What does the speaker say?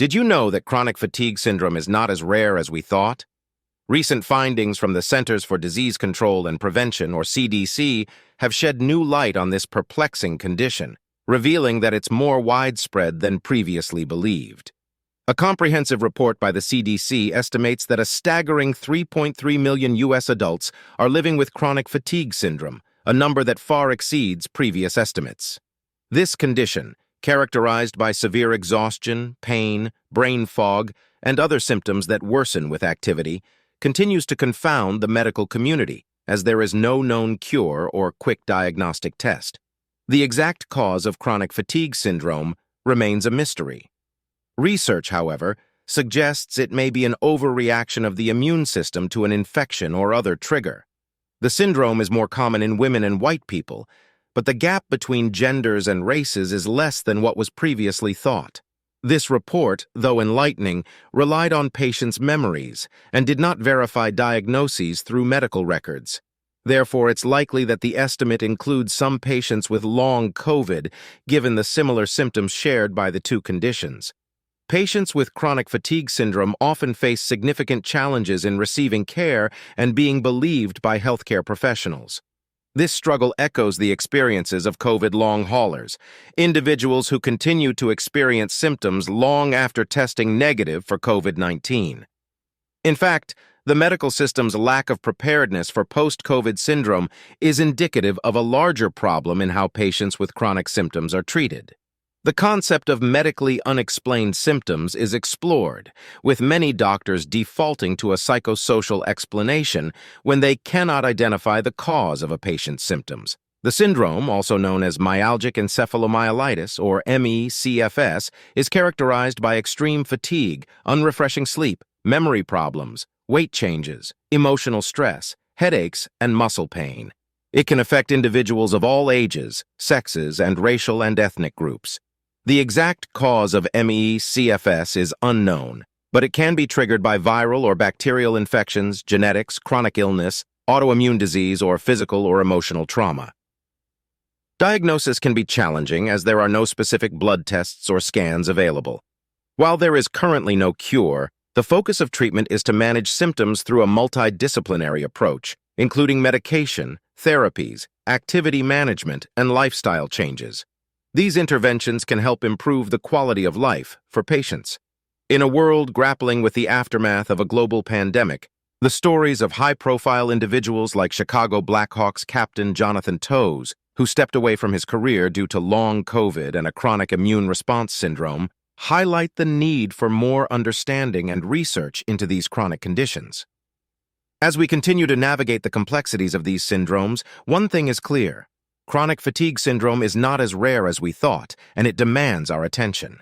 Did you know that chronic fatigue syndrome is not as rare as we thought? Recent findings from the Centers for Disease Control and Prevention, or CDC, have shed new light on this perplexing condition, revealing that it's more widespread than previously believed. A comprehensive report by the CDC estimates that a staggering 3.3 million U.S. adults are living with chronic fatigue syndrome, a number that far exceeds previous estimates. This condition, characterized by severe exhaustion, pain, brain fog, and other symptoms that worsen with activity, continues to confound the medical community, as there is no known cure or quick diagnostic test. The exact cause of chronic fatigue syndrome remains a mystery. Research, however, suggests it may be an overreaction of the immune system to an infection or other trigger. The syndrome is more common in women and white people, but the gap between genders and races is less than what was previously thought. This report, though enlightening, relied on patients' memories and did not verify diagnoses through medical records. Therefore, it's likely that the estimate includes some patients with long COVID, given the similar symptoms shared by the two conditions. Patients with chronic fatigue syndrome often face significant challenges in receiving care and being believed by healthcare professionals. This struggle echoes the experiences of COVID long haulers, individuals who continue to experience symptoms long after testing negative for COVID-19. In fact, the medical system's lack of preparedness for post-COVID syndrome is indicative of a larger problem in how patients with chronic symptoms are treated. The concept of medically unexplained symptoms is explored, with many doctors defaulting to a psychosocial explanation when they cannot identify the cause of a patient's symptoms. The syndrome, also known as myalgic encephalomyelitis, or ME/CFS, is characterized by extreme fatigue, unrefreshing sleep, memory problems, weight changes, emotional stress, headaches, and muscle pain. It can affect individuals of all ages, sexes, and racial and ethnic groups. The exact cause of ME/CFS is unknown, but it can be triggered by viral or bacterial infections, genetics, chronic illness, autoimmune disease, or physical or emotional trauma. Diagnosis can be challenging as there are no specific blood tests or scans available. While there is currently no cure, the focus of treatment is to manage symptoms through a multidisciplinary approach, including medication, therapies, activity management, and lifestyle changes. These interventions can help improve the quality of life for patients. In a world grappling with the aftermath of a global pandemic, the stories of high-profile individuals like Chicago Blackhawks captain Jonathan Toews, who stepped away from his career due to long COVID and a chronic immune response syndrome, highlight the need for more understanding and research into these chronic conditions. As we continue to navigate the complexities of these syndromes, one thing is clear. Chronic fatigue syndrome is not as rare as we thought, and it demands our attention.